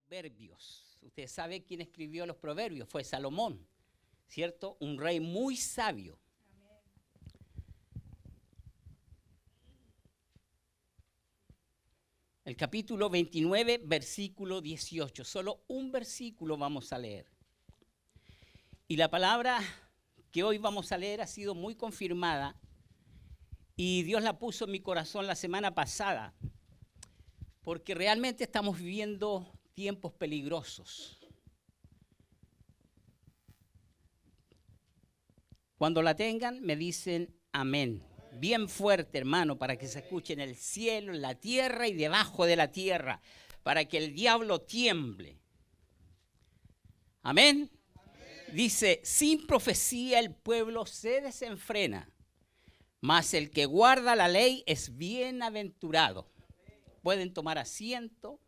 Proverbios. Usted sabe quién escribió los proverbios, fue Salomón, ¿cierto? Un rey muy sabio. El capítulo 29, versículo 18. Solo un versículo vamos a leer. Y la palabra que hoy vamos a leer ha sido muy confirmada y Dios la puso en mi corazón la semana pasada, porque realmente estamos viviendo tiempos peligrosos. Cuando la tengan, me dicen amén. Bien fuerte, hermano, para que se escuche en el cielo, en la tierra y debajo de la tierra, para que el diablo tiemble. Amén. Dice, sin profecía el pueblo se desenfrena, mas el que guarda la ley es bienaventurado. Pueden tomar asiento.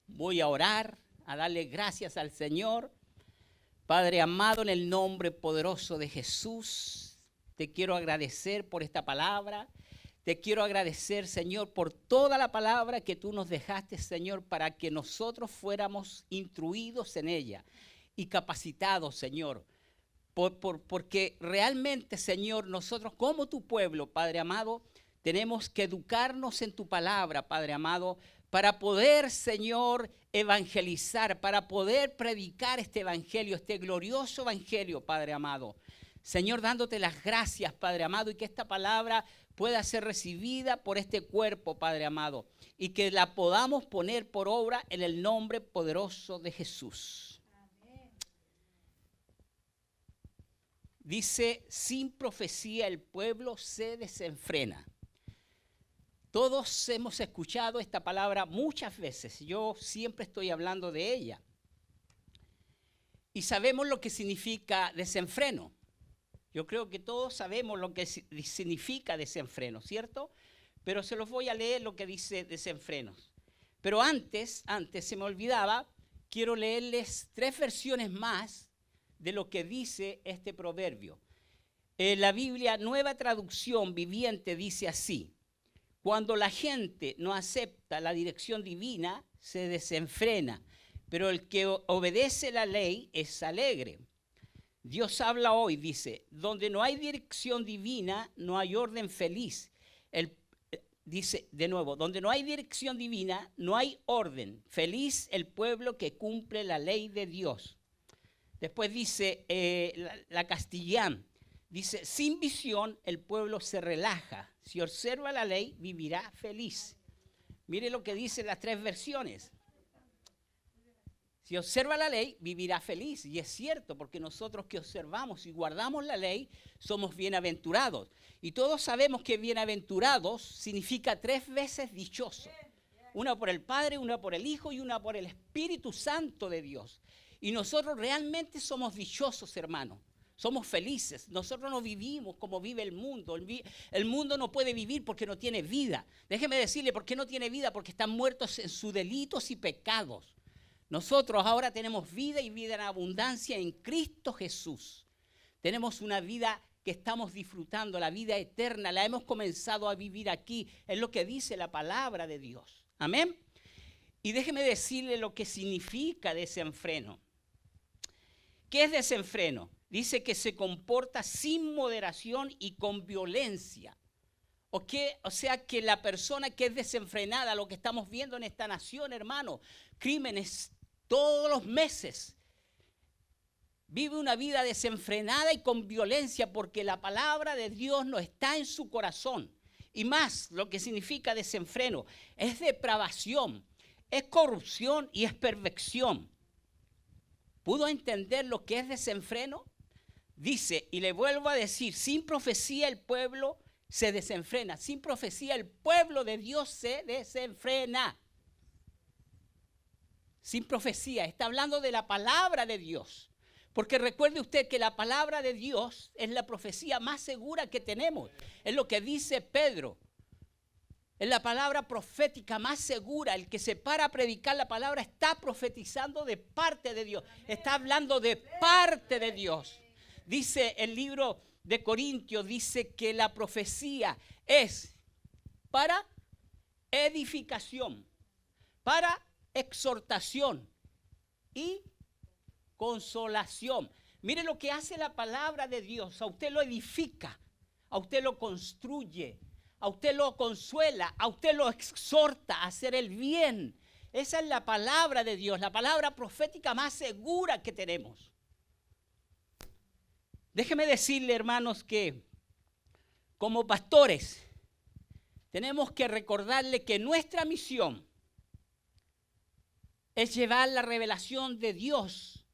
Voy a orar, a darle gracias al Señor. Padre amado, en el nombre poderoso de Jesús, te quiero agradecer por esta palabra. Te quiero agradecer, Señor, por toda la palabra que tú nos dejaste, Señor, para que nosotros fuéramos instruidos en ella y capacitados, Señor. Porque realmente, Señor, nosotros como tu pueblo, Padre amado, tenemos que educarnos en tu palabra, Padre amado, para poder, Señor, evangelizar, para poder predicar este evangelio, este glorioso evangelio, Padre amado. Señor, dándote las gracias, Padre amado, y que esta palabra pueda ser recibida por este cuerpo, Padre amado, y que la podamos poner por obra en el nombre poderoso de Jesús. Amén. Dice, sin profecía el pueblo se desenfrena. Todos hemos escuchado esta palabra muchas veces. Yo siempre estoy hablando de ella. Y sabemos lo que significa desenfreno. Yo creo que todos sabemos lo que significa desenfreno, ¿cierto? Pero se los voy a leer lo que dice desenfrenos. Pero antes se me olvidaba, quiero leerles 3 versiones más de lo que dice este proverbio. La Biblia, Nueva Traducción Viviente, dice así. Cuando la gente no acepta la dirección divina, se desenfrena, pero el que obedece la ley es alegre. Dios habla hoy, dice, donde no hay dirección divina, no hay orden feliz. Dice de nuevo, donde no hay dirección divina, no hay orden. Feliz el pueblo que cumple la ley de Dios. Después dice la Castellán. Dice, sin visión el pueblo se relaja. Si observa la ley, vivirá feliz. Mire lo que dicen las 3 versiones. Si observa la ley, vivirá feliz. Y es cierto, porque nosotros que observamos y guardamos la ley, somos bienaventurados. Y todos sabemos que bienaventurados significa 3 veces dichoso. Una por el Padre, una por el Hijo y una por el Espíritu Santo de Dios. Y nosotros realmente somos dichosos, hermanos. Somos felices. Nosotros no vivimos como vive el mundo. El mundo no puede vivir porque no tiene vida. Déjeme decirle por qué no tiene vida, porque están muertos en sus delitos y pecados. Nosotros ahora tenemos vida y vida en abundancia en Cristo Jesús. Tenemos una vida que estamos disfrutando, la vida eterna. La hemos comenzado a vivir aquí. Es lo que dice la palabra de Dios. Amén. Y déjeme decirle lo que significa desenfreno. ¿Qué es desenfreno? Dice que se comporta sin moderación y con violencia. O sea que la persona que es desenfrenada, lo que estamos viendo en esta nación, hermano, crímenes todos los meses, vive una vida desenfrenada y con violencia porque la palabra de Dios no está en su corazón. Y más, lo que significa desenfreno, es depravación, es corrupción y es perversión. ¿Pudo entender lo que es desenfreno? Dice, y le vuelvo a decir, sin profecía el pueblo se desenfrena. Sin profecía el pueblo de Dios se desenfrena. Sin profecía, está hablando de la palabra de Dios. Porque recuerde usted que la palabra de Dios es la profecía más segura que tenemos. Es lo que dice Pedro. Es la palabra profética más segura. El que se para a predicar la palabra está profetizando de parte de Dios. Está hablando de parte de Dios. Dice el libro de Corintios, dice que la profecía es para edificación. para exhortación y consolación. Mire lo que hace la palabra de Dios. A usted lo edifica, a usted lo construye, a usted lo consuela, a usted lo exhorta a hacer el bien. Esa es la palabra de Dios, la palabra profética más segura que tenemos. Déjeme decirle, hermanos, que como pastores tenemos que recordarle que nuestra misión es llevar la revelación de Dios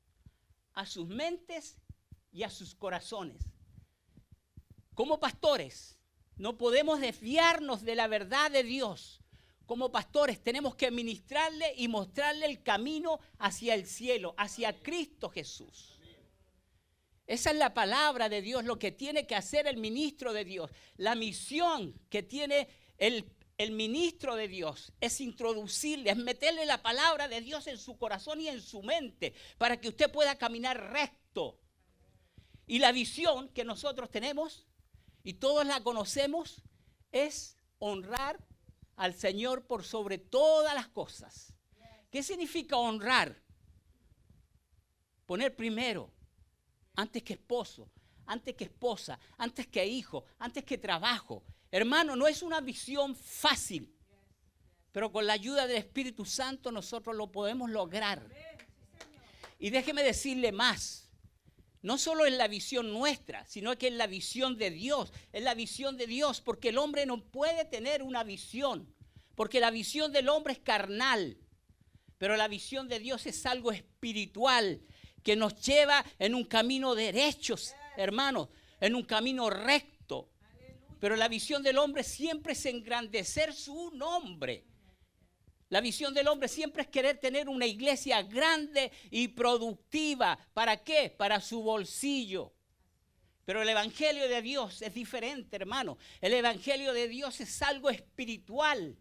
a sus mentes y a sus corazones. Como pastores no podemos desviarnos de la verdad de Dios. Como pastores tenemos que ministrarle y mostrarle el camino hacia el cielo, hacia Cristo Jesús. Esa es la palabra de Dios, lo que tiene que hacer el ministro de Dios. La misión que tiene el ministro de Dios es introducirle, es meterle la palabra de Dios en su corazón y en su mente para que usted pueda caminar recto. Y la visión que nosotros tenemos, y todos la conocemos, es honrar al Señor por sobre todas las cosas. ¿Qué significa honrar? Poner primero, antes que esposo, antes que esposa, antes que hijo, antes que trabajo. Hermano, no es una visión fácil, pero con la ayuda del Espíritu Santo nosotros lo podemos lograr. Y déjeme decirle más, no solo es la visión nuestra, sino que es la visión de Dios, es la visión de Dios, porque el hombre no puede tener una visión, porque la visión del hombre es carnal, pero la visión de Dios es algo espiritual, que nos lleva en un camino derecho, hermanos, en un camino recto. Pero la visión del hombre siempre es engrandecer su nombre. La visión del hombre siempre es querer tener una iglesia grande y productiva. ¿Para qué? Para su bolsillo. Pero el evangelio de Dios es diferente, hermano. El evangelio de Dios es algo espiritual.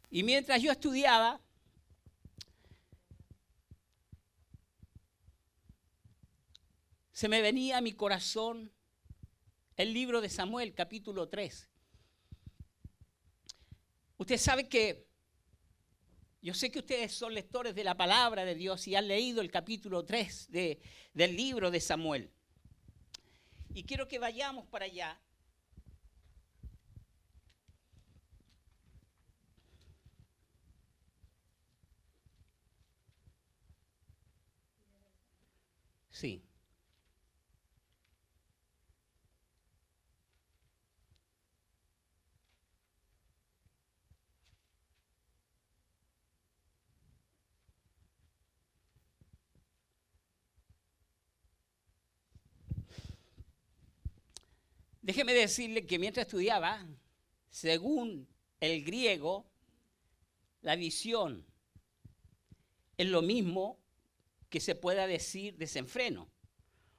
Y mientras yo estudiaba, se me venía a mi corazón el libro de Samuel, capítulo 3. Usted sabe que, yo sé que ustedes son lectores de la palabra de Dios y han leído el capítulo 3 del libro de Samuel. Y quiero que vayamos para allá. Sí. Déjeme decirle que mientras estudiaba, según el griego, la visión es lo mismo que se pueda decir desenfreno.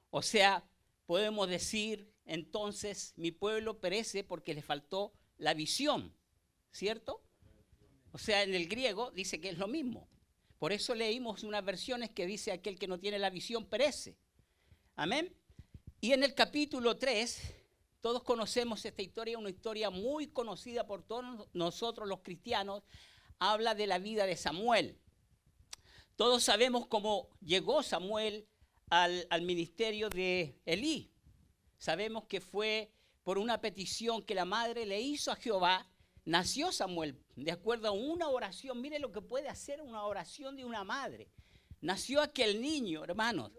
O sea, podemos decir entonces mi pueblo perece porque le faltó la visión, ¿cierto? O sea, en el griego dice que es lo mismo. Por eso leímos unas versiones que dice aquel que no tiene la visión perece. Amén. Y en el capítulo 3, todos conocemos esta historia, una historia muy conocida por todos nosotros los cristianos, habla de la vida de Samuel. Todos sabemos cómo llegó Samuel al ministerio de Elí. Sabemos que fue por una petición que la madre le hizo a Jehová, nació Samuel, de acuerdo a una oración. Mire lo que puede hacer una oración de una madre. Nació aquel niño, hermanos.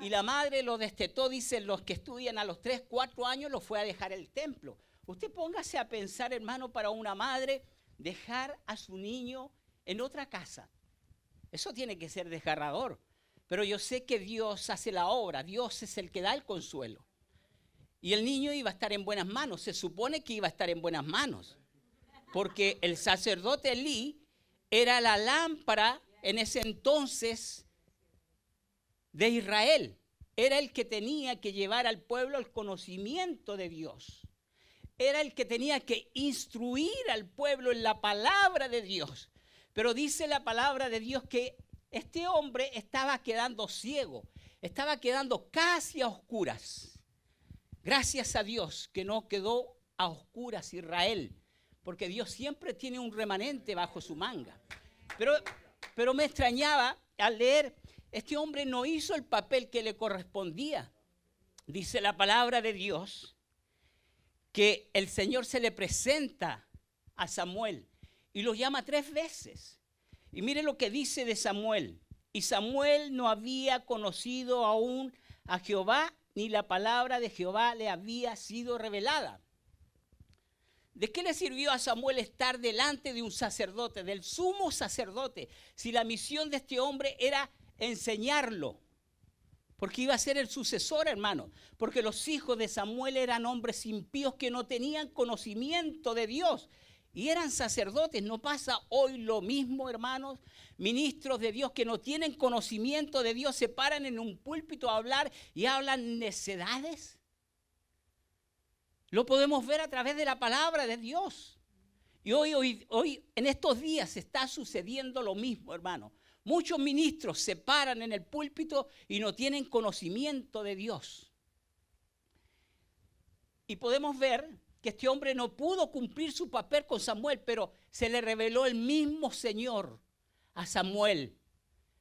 Y la madre lo destetó, dicen los que estudian, a los 3, 4 años lo fue a dejar el templo. Usted póngase a pensar, hermano, para una madre, dejar a su niño en otra casa. Eso tiene que ser desgarrador. Pero yo sé que Dios hace la obra, Dios es el que da el consuelo. Y el niño iba a estar en buenas manos, se supone que iba a estar en buenas manos. Porque el sacerdote Elí era la lámpara en ese entonces de Israel. Era el que tenía que llevar al pueblo al conocimiento de Dios. Era el que tenía que instruir al pueblo en la palabra de Dios. Pero dice la palabra de Dios que este hombre estaba quedando ciego, estaba quedando casi a oscuras. Gracias a Dios que no quedó a oscuras Israel, porque Dios siempre tiene un remanente bajo su manga. Pero me extrañaba al leer, este hombre no hizo el papel que le correspondía. Dice la palabra de Dios que el Señor se le presenta a Samuel y lo llama 3 veces. Y mire lo que dice de Samuel. Y Samuel no había conocido aún a Jehová, ni la palabra de Jehová le había sido revelada. ¿De qué le sirvió a Samuel estar delante de un sacerdote, del sumo sacerdote, si la misión de este hombre era enseñarlo? Porque iba a ser el sucesor, hermano. Porque los hijos de Samuel eran hombres impíos que no tenían conocimiento de Dios. Y eran sacerdotes. ¿No pasa hoy lo mismo, hermanos? Ministros de Dios que no tienen conocimiento de Dios se paran en un púlpito a hablar y hablan necedades. Lo podemos ver a través de la palabra de Dios. Y hoy en estos días está sucediendo lo mismo, hermano. Muchos ministros se paran en el púlpito y no tienen conocimiento de Dios. Y podemos ver que este hombre no pudo cumplir su papel con Samuel, pero se le reveló el mismo Señor a Samuel.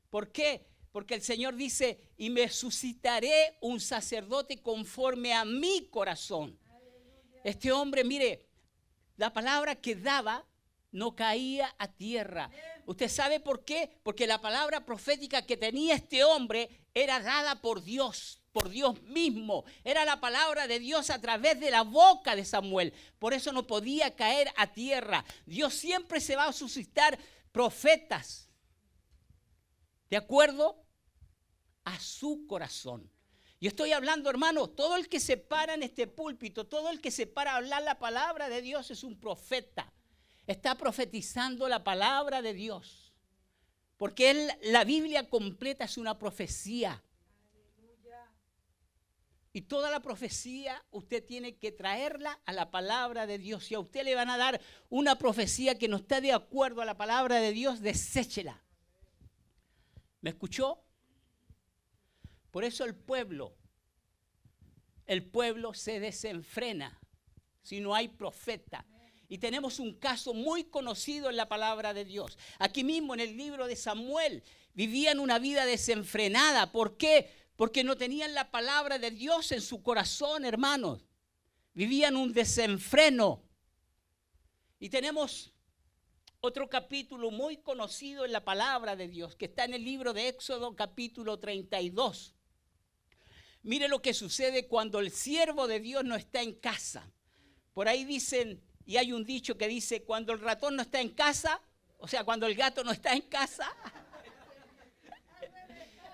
¿Por qué? Porque el Señor dice, y me suscitaré un sacerdote conforme a mi corazón. Este hombre, mire, la palabra que daba no caía a tierra. ¿Usted sabe por qué? Porque la palabra profética que tenía este hombre era dada por Dios mismo. Era la palabra de Dios a través de la boca de Samuel. Por eso no podía caer a tierra. Dios siempre se va a suscitar profetas de acuerdo a su corazón. Yo estoy hablando, hermano, todo el que se para en este púlpito, todo el que se para a hablar la palabra de Dios es un profeta. Está profetizando la palabra de Dios. Porque la Biblia completa es una profecía. Y toda la profecía usted tiene que traerla a la palabra de Dios. Si a usted le van a dar una profecía que no está de acuerdo a la palabra de Dios, deséchela. ¿Me escuchó? Por eso el pueblo se desenfrena si no hay profeta. Y tenemos un caso muy conocido en la palabra de Dios. Aquí mismo en el libro de Samuel vivían una vida desenfrenada. ¿Por qué? Porque no tenían la palabra de Dios en su corazón, hermanos. Vivían un desenfreno. Y tenemos otro capítulo muy conocido en la palabra de Dios, que está en el libro de Éxodo, capítulo 32. Mire lo que sucede cuando el siervo de Dios no está en casa. Por ahí dicen, y hay un dicho que dice, cuando el ratón no está en casa, o sea, cuando el gato no está en casa,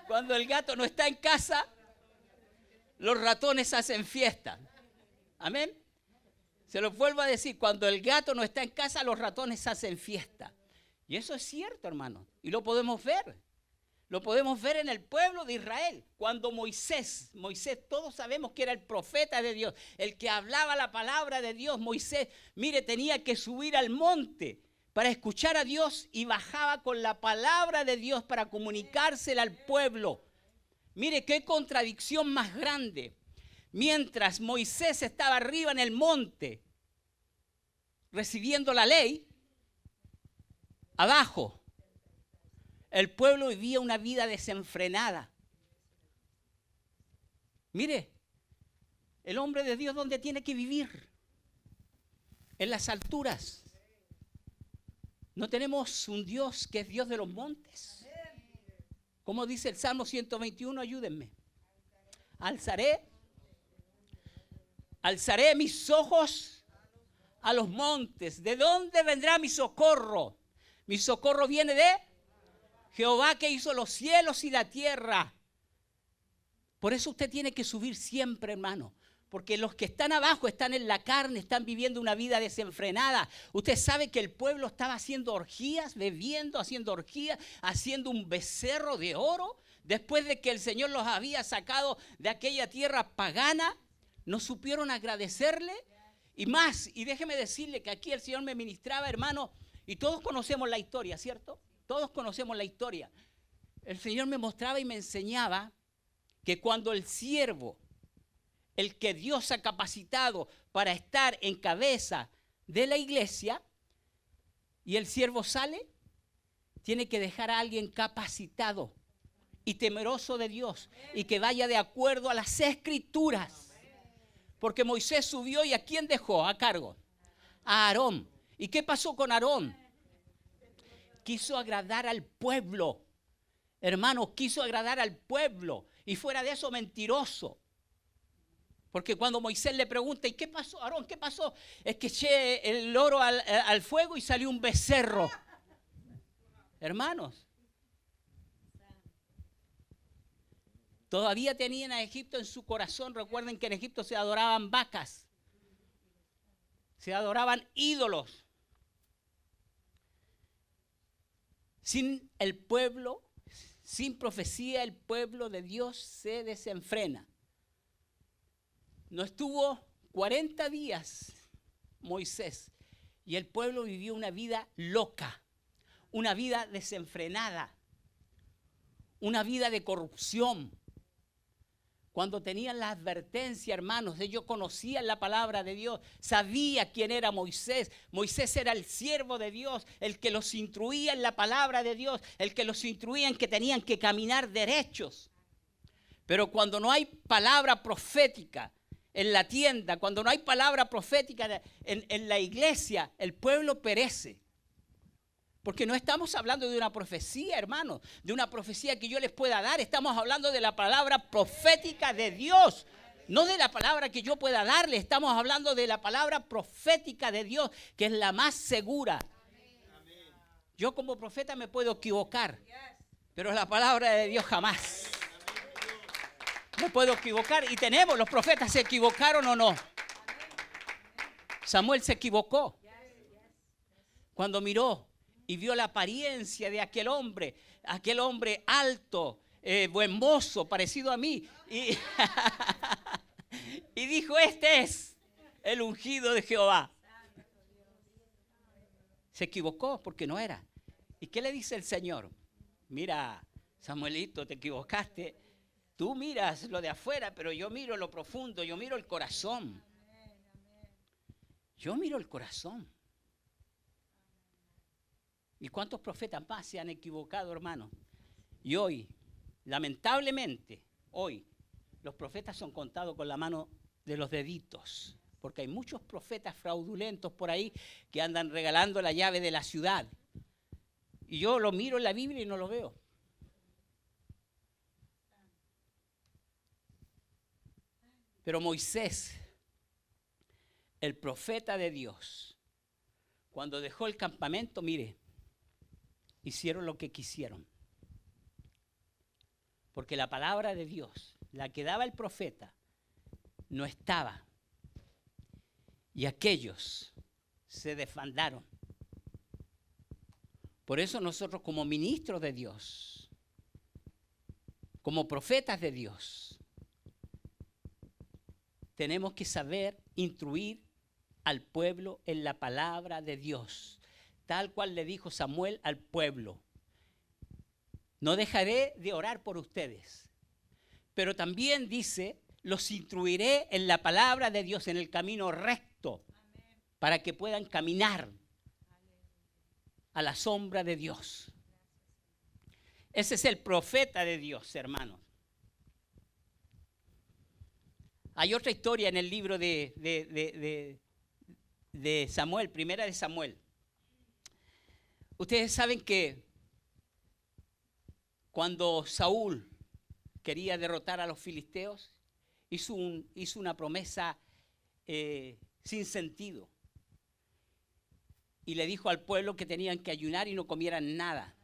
cuando el gato no está en casa, los ratones hacen fiesta. Amén. Se lo vuelvo a decir, cuando el gato no está en casa, los ratones hacen fiesta. Y eso es cierto, hermano, y lo podemos ver. Lo podemos ver en el pueblo de Israel. Cuando Moisés, todos sabemos que era el profeta de Dios, el que hablaba la palabra de Dios. Moisés, mire, tenía que subir al monte para escuchar a Dios y bajaba con la palabra de Dios para comunicársela al pueblo. Mire, qué contradicción más grande. Mientras Moisés estaba arriba en el monte recibiendo la ley, abajo el pueblo vivía una vida desenfrenada. Mire, el hombre de Dios, ¿dónde tiene que vivir? En las alturas. ¿No tenemos un Dios que es Dios de los montes? Como dice el Salmo 121, ayúdenme. Alzaré mis ojos a los montes. ¿De dónde vendrá mi socorro? Mi socorro viene de Jehová, que hizo los cielos y la tierra. Por eso usted tiene que subir siempre, hermano. Porque los que están abajo están en la carne, están viviendo una vida desenfrenada. Usted sabe que el pueblo estaba haciendo orgías, bebiendo, haciendo orgías, haciendo un becerro de oro. Después de que el Señor los había sacado de aquella tierra pagana, no supieron agradecerle. Y más, y déjeme decirle que aquí el Señor me ministraba, hermano, y todos conocemos la historia, ¿cierto? Todos conocemos la historia. El Señor me mostraba y me enseñaba que cuando el siervo, el que Dios ha capacitado para estar en cabeza de la iglesia y el siervo sale, tiene que dejar a alguien capacitado y temeroso de Dios y que vaya de acuerdo a las Escrituras. Porque Moisés subió y ¿a quién dejó a cargo? A Aarón. ¿Y qué pasó con Aarón? Quiso agradar al pueblo. Hermanos, quiso agradar al pueblo. Y fuera de eso, mentiroso. Porque cuando Moisés le pregunta, ¿y qué pasó, Aarón? ¿Qué pasó? Es que eché el oro al fuego y salió un becerro. Hermanos, todavía tenían a Egipto en su corazón. Recuerden que en Egipto se adoraban vacas. Se adoraban ídolos. Sin el pueblo, sin profecía, el pueblo de Dios se desenfrena. No estuvo 40 días Moisés y el pueblo vivió una vida loca, una vida desenfrenada, una vida de corrupción. Cuando tenían la advertencia, hermanos, ellos conocían la palabra de Dios, sabía quién era Moisés. Moisés era el siervo de Dios, el que los instruía en la palabra de Dios, el que los instruía en que tenían que caminar derechos. Pero cuando no hay palabra profética en la tienda, cuando no hay palabra profética en la iglesia, el pueblo perece. Porque no estamos hablando de una profecía, hermanos, de una profecía que yo les pueda dar. Estamos hablando de la palabra profética de Dios, no de la palabra que yo pueda darle. Estamos hablando de la palabra profética de Dios, que es la más segura. Yo como profeta me puedo equivocar, pero la palabra de Dios jamás. Me puedo equivocar y los profetas se equivocaron o no. Samuel se equivocó cuando miró y vio la apariencia de aquel hombre alto, buen mozo, parecido a mí. Y, y dijo, este es el ungido de Jehová. Se equivocó porque no era. ¿Y qué le dice el Señor? Mira, Samuelito, te equivocaste. Tú miras lo de afuera, pero yo miro lo profundo, yo miro el corazón. Yo miro el corazón. ¿Y cuántos profetas más se han equivocado, hermano? Y hoy, lamentablemente, hoy, los profetas son contados con la mano de los deditos. Porque hay muchos profetas fraudulentos por ahí que andan regalando la llave de la ciudad. Y yo lo miro en la Biblia y no lo veo. Pero Moisés, el profeta de Dios, cuando dejó el campamento, mire, hicieron lo que quisieron. Porque la palabra de Dios, la que daba el profeta, no estaba. Y aquellos se desbandaron. Por eso nosotros como ministros de Dios, como profetas de Dios, tenemos que saber instruir al pueblo en la palabra de Dios. Tal cual le dijo Samuel al pueblo. No dejaré de orar por ustedes. Pero también dice, los instruiré en la palabra de Dios, en el camino recto, para que puedan caminar a la sombra de Dios. Ese es el profeta de Dios, hermanos. Hay otra historia en el libro de Samuel, primera de Samuel. Ustedes saben que cuando Saúl quería derrotar a los filisteos, hizo una promesa sin sentido. Y le dijo al pueblo que tenían que ayunar y no comieran nada.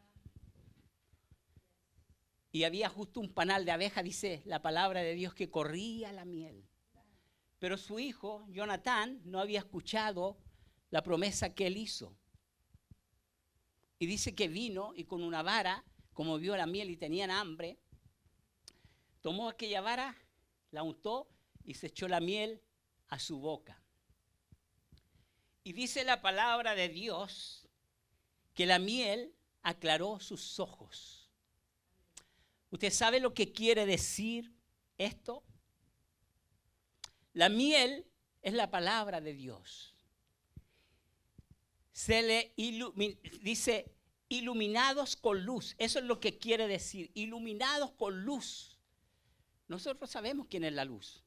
Y había justo un panal de abeja, dice la palabra de Dios, que corría la miel. Pero su hijo, Jonatán, no había escuchado la promesa que él hizo. Y dice que vino y con una vara, como vio la miel y tenían hambre, tomó aquella vara, la untó y se echó la miel a su boca. Y dice la palabra de Dios que la miel aclaró sus ojos. ¿Usted sabe lo que quiere decir esto? La miel es la palabra de Dios. dice iluminados con luz. Eso es lo que quiere decir, iluminados con luz. Nosotros sabemos quién es la luz.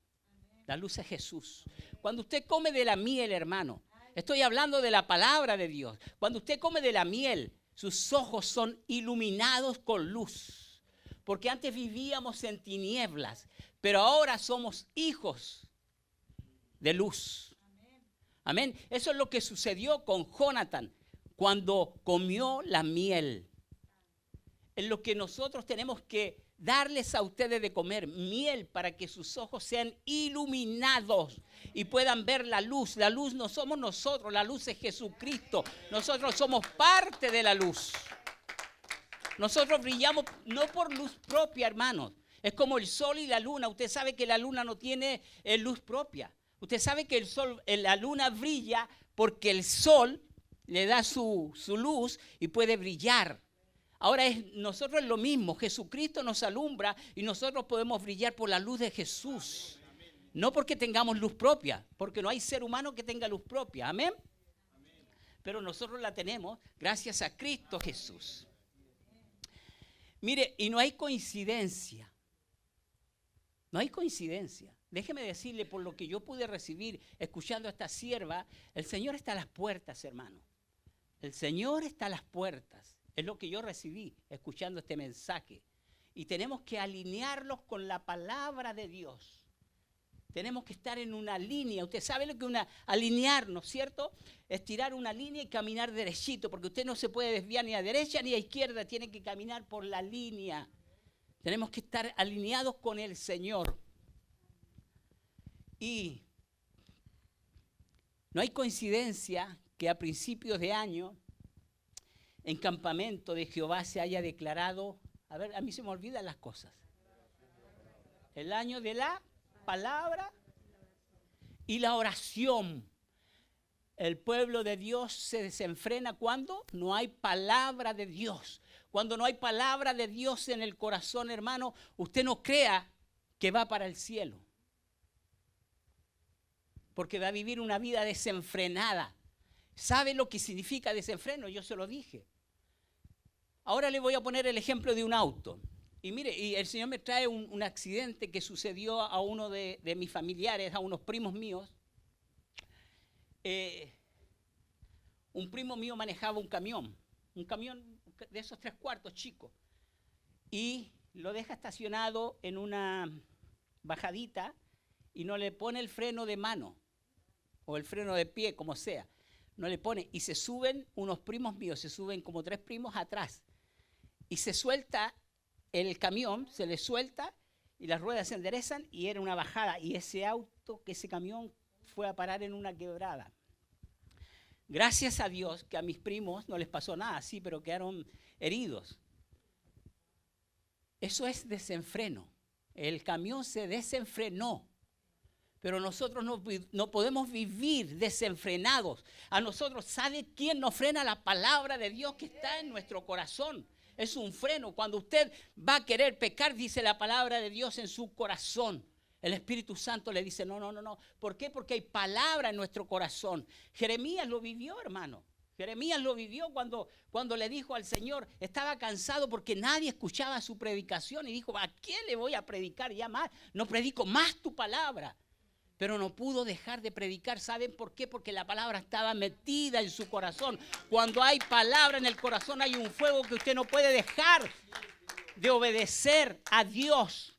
La luz es Jesús. Cuando usted come de la miel, hermano, estoy hablando de la palabra de Dios. Cuando usted come de la miel, sus ojos son iluminados con luz. Porque antes vivíamos en tinieblas, pero ahora somos hijos de luz. Amén. Eso es lo que sucedió con Jonathan cuando comió la miel. Es lo que nosotros tenemos que darles a ustedes de comer, miel, para que sus ojos sean iluminados y puedan ver la luz. La luz no somos nosotros, la luz es Jesucristo. Nosotros somos parte de la luz. Nosotros brillamos no por luz propia, hermanos. Es como el sol y la luna. Usted sabe que la luna no tiene luz propia. Usted sabe que el sol, la luna brilla porque el sol le da su luz y puede brillar. Ahora nosotros es lo mismo. Jesucristo nos alumbra y nosotros podemos brillar por la luz de Jesús. No porque tengamos luz propia, porque no hay ser humano que tenga luz propia. Amén. Pero nosotros la tenemos gracias a Cristo Jesús. Mire, y no hay coincidencia. No hay coincidencia. Déjeme decirle, por lo que yo pude recibir escuchando a esta sierva, el Señor está a las puertas, hermano. El Señor está a las puertas. Es lo que yo recibí escuchando este mensaje. Y tenemos que alinearlos con la palabra de Dios. Tenemos que estar en una línea. Usted sabe lo que es alinearnos, ¿cierto? Estirar una línea y caminar derechito, porque usted no se puede desviar ni a derecha ni a izquierda, tiene que caminar por la línea. Tenemos que estar alineados con el Señor. Y no hay coincidencia que a principios de año, en campamento de Jehová se haya declarado, a mí se me olvidan las cosas. El año de la palabra y la oración. El pueblo de Dios se desenfrena cuando no hay palabra de Dios. Cuando no hay palabra de Dios en el corazón, hermano, usted no crea que va para el cielo. Porque va a vivir una vida desenfrenada. ¿Sabe lo que significa desenfreno? Yo se lo dije. Ahora le voy a poner el ejemplo de un auto. Y mire, y el Señor me trae un accidente que sucedió a uno de mis familiares, a unos primos míos. Un primo mío manejaba un camión de esos 3/4 chicos. Y lo deja estacionado en una bajadita y no le pone el freno de mano o el freno de pie, como sea. No le pone. Y se suben unos primos míos, se suben como 3 primos atrás. Y se suelta el camión, se le suelta y las ruedas se enderezan y era una bajada. Y ese camión fue a parar en una quebrada. Gracias a Dios que a mis primos no les pasó nada así, pero quedaron heridos. Eso es desenfreno. El camión se desenfrenó. Pero nosotros no podemos vivir desenfrenados. A nosotros, ¿sabe quién nos frena? La palabra de Dios que está en nuestro corazón. Es un freno. Cuando usted va a querer pecar, dice la palabra de Dios en su corazón. El Espíritu Santo le dice, no. ¿Por qué? Porque hay palabra en nuestro corazón. Jeremías lo vivió, hermano. Jeremías lo vivió cuando le dijo al Señor, estaba cansado porque nadie escuchaba su predicación y dijo, ¿a quién le voy a predicar ya más? No predico más tu palabra. Pero no pudo dejar de predicar. ¿Saben por qué? Porque la palabra estaba metida en su corazón. Cuando hay palabra en el corazón hay un fuego que usted no puede dejar de obedecer a Dios.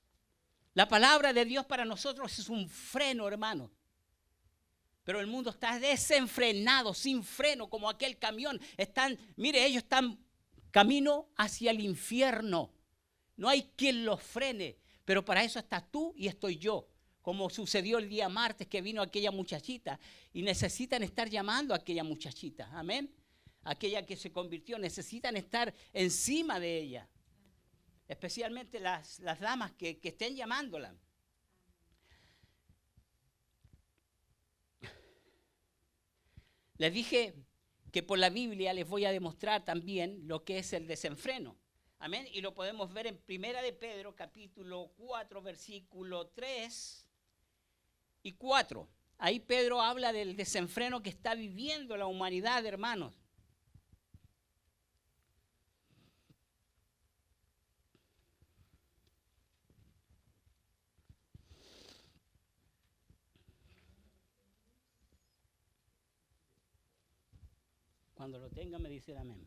La palabra de Dios para nosotros es un freno, hermano. Pero el mundo está desenfrenado, sin freno, como aquel camión. Ellos están camino hacia el infierno. No hay quien los frene. Pero para eso estás tú y estoy yo. Como sucedió el día martes que vino aquella muchachita. Y necesitan estar llamando a aquella muchachita. Amén. Aquella que se convirtió. Necesitan estar encima de ella. Especialmente las damas que estén llamándola. Les dije que por la Biblia les voy a demostrar también lo que es el desenfreno. Amén. Y lo podemos ver en 1 de Pedro, capítulo 4, versículo 3 y 4. Ahí Pedro habla del desenfreno que está viviendo la humanidad, hermanos. Cuando lo tengan me dicen amén.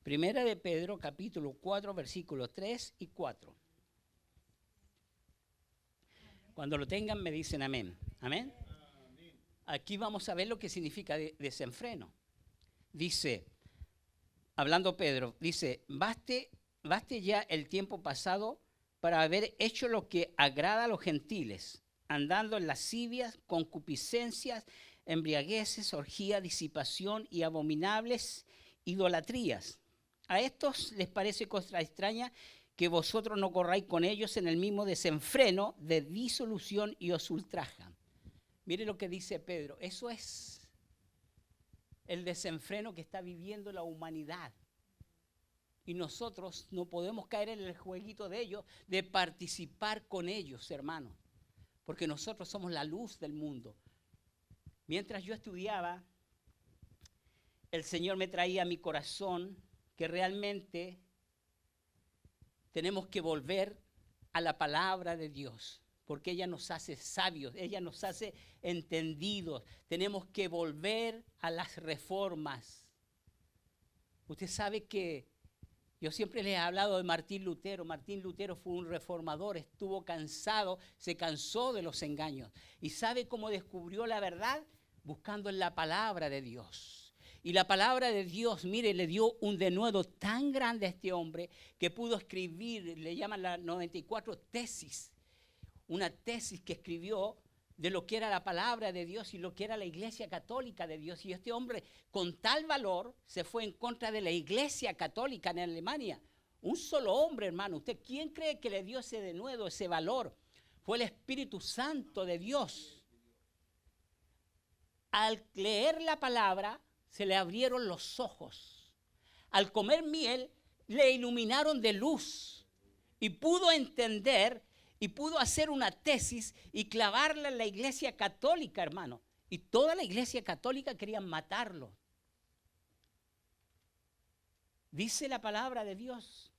Primera de Pedro, capítulo 4, versículos 3 y 4. Cuando lo tengan me dicen amén. Amén. Aquí vamos a ver lo que significa desenfreno. Dice, hablando Pedro, dice, baste ya el tiempo pasado para haber hecho lo que agrada a los gentiles, andando en lascivias, concupiscencias, embriagueces, orgías, disipación y abominables idolatrías. A estos les parece cosa extraña que vosotros no corráis con ellos en el mismo desenfreno de disolución y os ultrajan. Mire lo que dice Pedro, eso es el desenfreno que está viviendo la humanidad. Y nosotros no podemos caer en el jueguito de ellos, de participar con ellos, hermanos, porque nosotros somos la luz del mundo. Mientras yo estudiaba, el Señor me traía a mi corazón que realmente tenemos que volver a la palabra de Dios, porque ella nos hace sabios, ella nos hace entendidos. Tenemos que volver a las reformas. Usted sabe que yo siempre les he hablado de Martín Lutero. Martín Lutero fue un reformador, estuvo cansado, se cansó de los engaños. ¿Y sabe cómo descubrió la verdad? Buscando en la palabra de Dios. Y la palabra de Dios, mire, le dio un denuedo tan grande a este hombre que pudo escribir, le llaman las 94 tesis, una tesis que escribió de lo que era la palabra de Dios y lo que era la Iglesia Católica de Dios. Y este hombre, con tal valor, se fue en contra de la Iglesia Católica en Alemania. Un solo hombre, hermano. ¿Usted quién cree que le dio ese denuedo, ese valor? Fue el Espíritu Santo de Dios. Al leer la palabra, se le abrieron los ojos. Al comer miel, le iluminaron de luz. Y pudo entender y pudo hacer una tesis y clavarla en la Iglesia Católica, hermano. Y toda la Iglesia Católica querían matarlo. Dice la palabra de Dios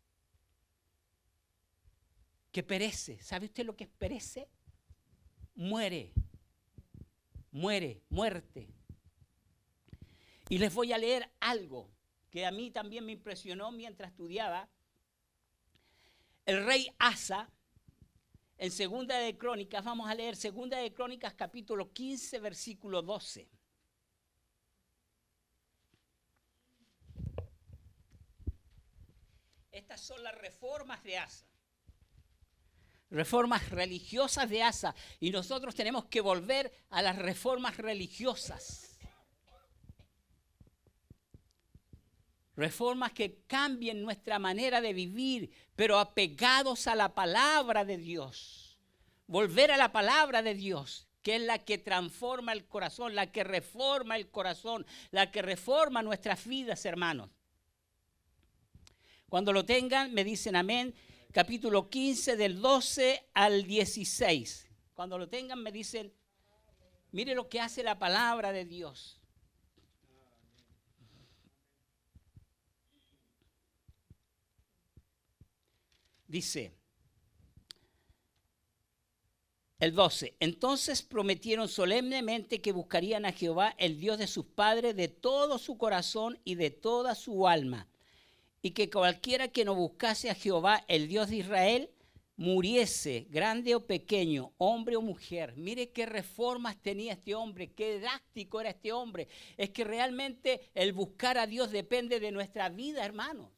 que perece. ¿Sabe usted lo que es perece? Muere. Muerte. Y les voy a leer algo que a mí también me impresionó mientras estudiaba. El rey Asa, en Segunda de Crónicas, vamos a leer Segunda de Crónicas capítulo 15, versículo 12. Estas son las reformas de Asa. Reformas religiosas de Asa. Y nosotros tenemos que volver a las reformas religiosas. Reformas que cambien nuestra manera de vivir, pero apegados a la palabra de Dios. Volver a la palabra de Dios, que es la que transforma el corazón, la que reforma el corazón, la que reforma nuestras vidas, hermanos. Cuando lo tengan, me dicen amén. Capítulo 15, del 12 al 16. Cuando lo tengan, me dicen, mire lo que hace la palabra de Dios. Dice, el 12, entonces prometieron solemnemente que buscarían a Jehová, el Dios de sus padres, de todo su corazón y de toda su alma, y que cualquiera que no buscase a Jehová, el Dios de Israel, muriese, grande o pequeño, hombre o mujer. Mire qué reformas tenía este hombre, qué drástico era este hombre. Es que realmente el buscar a Dios depende de nuestra vida, hermanos.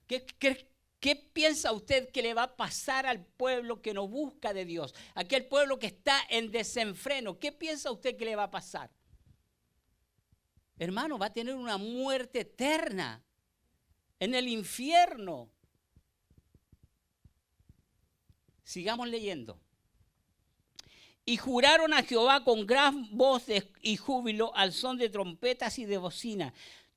¿Qué piensa usted que le va a pasar al pueblo que no busca de Dios? Aquel pueblo que está en desenfreno. ¿Qué piensa usted que le va a pasar? Hermano, va a tener una muerte eterna en el infierno. Sigamos leyendo. Y juraron a Jehová con gran voz y júbilo al son de trompetas y de bocina.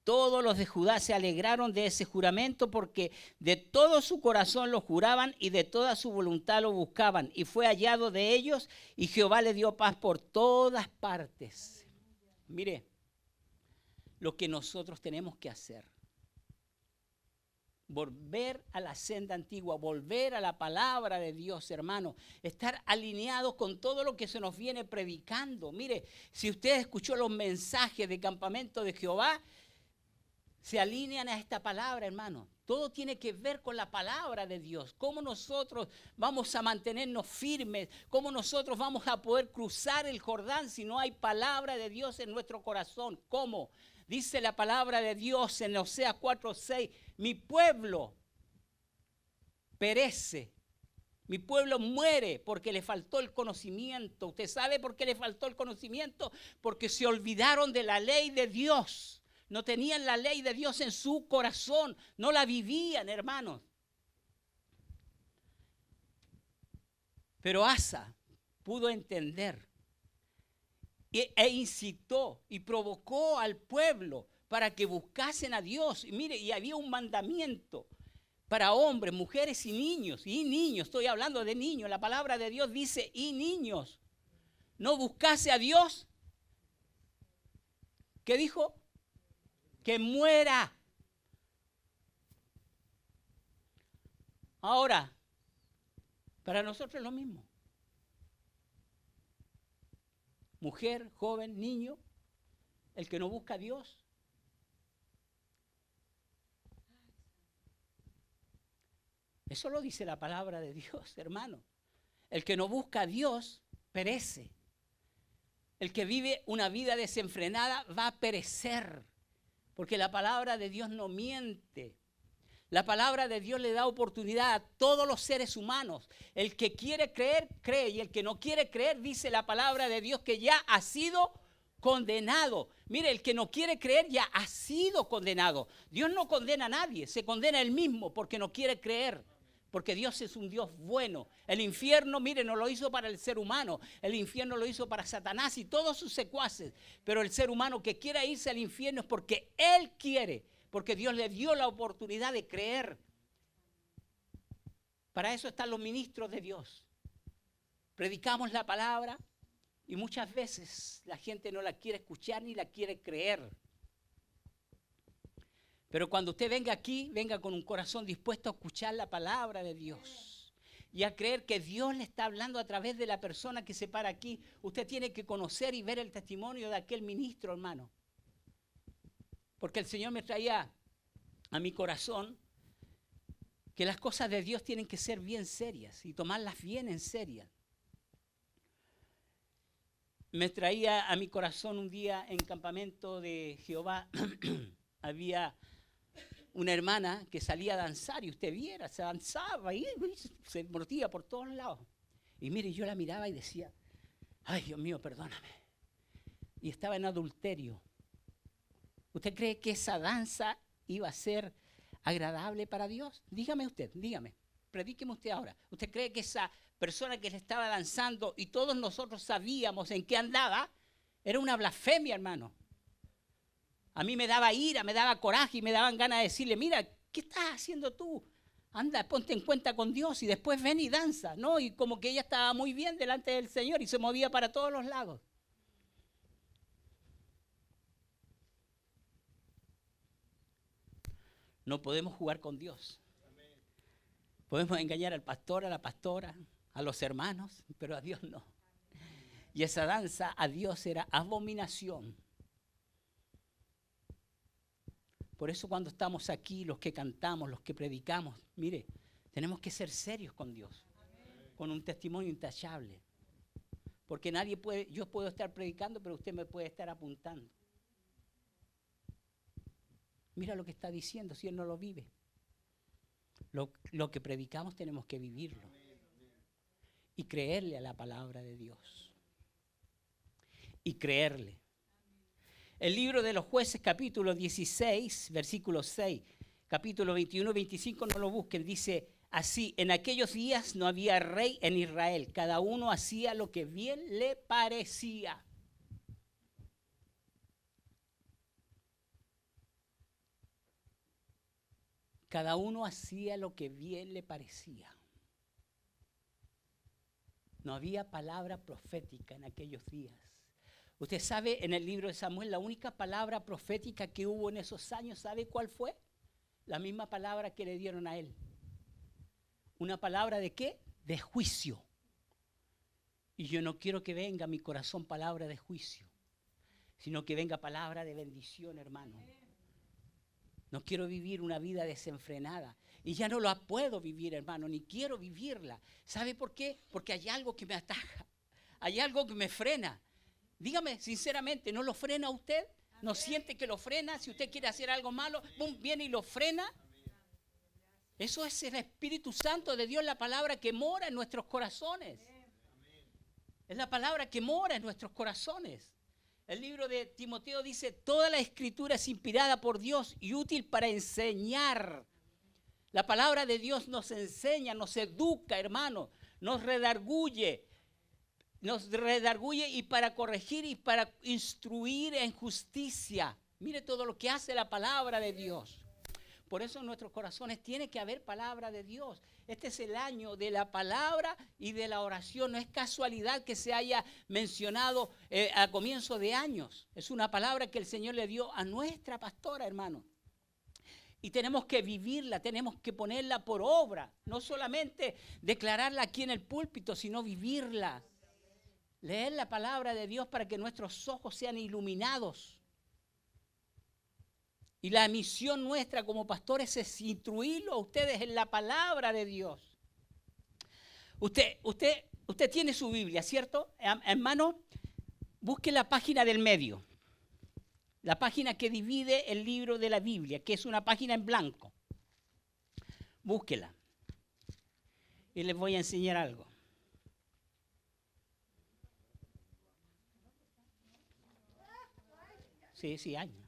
todos los de Judá se alegraron de ese juramento porque de todo su corazón lo juraban y de toda su voluntad lo buscaban. Y fue hallado de ellos y Jehová le dio paz por todas partes. Mire, lo que nosotros tenemos que hacer. Volver a la senda antigua, volver a la palabra de Dios, hermano. Estar alineados con todo lo que se nos viene predicando. Mire, si usted escuchó los mensajes de Campamento de Jehová, se alinean a esta palabra, hermano. Todo tiene que ver con la palabra de Dios. Cómo nosotros vamos a mantenernos firmes. Cómo nosotros vamos a poder cruzar el Jordán si no hay palabra de Dios en nuestro corazón. ¿Cómo? Dice la palabra de Dios en Oseas 4:6. Mi pueblo perece. Mi pueblo muere porque le faltó el conocimiento. ¿Usted sabe por qué le faltó el conocimiento? Porque se olvidaron de la ley de Dios. No tenían la ley de Dios en su corazón. No la vivían, hermanos. Pero Asa pudo entender e incitó y provocó al pueblo para que buscasen a Dios. Y mire, y había un mandamiento para hombres, mujeres y niños. Y niños, estoy hablando de niños. La palabra de Dios dice, y niños. No buscase a Dios. ¿Qué dijo? Que muera. Ahora, para nosotros es lo mismo. Mujer, joven, niño, el que no busca a Dios. Eso lo dice la palabra de Dios, hermano. El que no busca a Dios perece. El que vive una vida desenfrenada va a perecer. Porque la palabra de Dios no miente. La palabra de Dios le da oportunidad a todos los seres humanos. El que quiere creer, cree. Y el que no quiere creer, dice la palabra de Dios que ya ha sido condenado. Mire, el que no quiere creer ya ha sido condenado. Dios no condena a nadie, se condena a él mismo porque no quiere creer. Porque Dios es un Dios bueno. El infierno, mire, no lo hizo para el ser humano. El infierno lo hizo para Satanás y todos sus secuaces. Pero el ser humano que quiera irse al infierno es porque él quiere. Porque Dios le dio la oportunidad de creer. Para eso están los ministros de Dios. Predicamos la palabra y muchas veces la gente no la quiere escuchar ni la quiere creer. Pero cuando usted venga aquí, venga con un corazón dispuesto a escuchar la palabra de Dios y a creer que Dios le está hablando a través de la persona que se para aquí. Usted tiene que conocer y ver el testimonio de aquel ministro, hermano. Porque el Señor me traía a mi corazón que las cosas de Dios tienen que ser bien serias y tomarlas bien en serio. Me traía a mi corazón un día en Campamento de Jehová, había una hermana que salía a danzar y usted viera, se danzaba y se mordía por todos lados. Y mire, yo la miraba y decía, ay Dios mío, perdóname. Y estaba en adulterio. ¿Usted cree que esa danza iba a ser agradable para Dios? Dígame usted, dígame, predíqueme usted ahora. ¿Usted cree que esa persona que le estaba danzando y todos nosotros sabíamos en qué andaba, era una blasfemia, hermano? A mí me daba ira, me daba coraje y me daban ganas de decirle, mira, ¿qué estás haciendo tú? Anda, ponte en cuenta con Dios y después ven y danza, ¿no? Y como que ella estaba muy bien delante del Señor y se movía para todos los lados. No podemos jugar con Dios. Podemos engañar al pastor, a la pastora, a los hermanos, pero a Dios no. Y esa danza a Dios era abominación. Por eso cuando estamos aquí, los que cantamos, los que predicamos, mire, tenemos que ser serios con Dios, con un testimonio intachable. Porque nadie puede, yo puedo estar predicando, pero usted me puede estar apuntando. Mira lo que está diciendo, si él no lo vive. Lo que predicamos tenemos que vivirlo. Y creerle a la palabra de Dios. Y creerle. El libro de los Jueces, capítulo 16, versículo 6, capítulo 21 y 25, no lo busquen, dice así, en aquellos días no había rey en Israel, cada uno hacía lo que bien le parecía. Cada uno hacía lo que bien le parecía. No había palabra profética en aquellos días. Usted sabe, en el libro de Samuel, la única palabra profética que hubo en esos años, ¿sabe cuál fue? La misma palabra que le dieron a él. ¿Una palabra de qué? De juicio. Y yo no quiero que venga a mi corazón palabra de juicio, sino que venga palabra de bendición, hermano. No quiero vivir una vida desenfrenada. Y ya no la puedo vivir, hermano, ni quiero vivirla. ¿Sabe por qué? Porque hay algo que me ataja. Hay algo que me frena. Dígame, sinceramente, ¿no lo frena usted? ¿No siente que lo frena? Si usted quiere hacer algo malo, ¡pum!, viene y lo frena. Eso es el Espíritu Santo de Dios, la palabra que mora en nuestros corazones. Es la palabra que mora en nuestros corazones. El libro de Timoteo dice, toda la escritura es inspirada por Dios y útil para enseñar. La palabra de Dios nos enseña, nos educa, hermano, nos redarguye y para corregir y para instruir en justicia. Mire todo lo que hace la palabra de Dios. Por eso en nuestros corazones tiene que haber palabra de Dios. Este es el año de la palabra y de la oración. No es casualidad que se haya mencionado a comienzo de años. Es una palabra que el Señor le dio a nuestra pastora, hermano. Y tenemos que vivirla, tenemos que ponerla por obra. No solamente declararla aquí en el púlpito, sino vivirla. Leer la palabra de Dios para que nuestros ojos sean iluminados. Y la misión nuestra como pastores es instruirlo a ustedes en la palabra de Dios. Usted tiene su Biblia, ¿cierto? Hermano, busque la página del medio. La página que divide el libro de la Biblia, que es una página en blanco. Búsquela. Y les voy a enseñar algo. Sí, hay.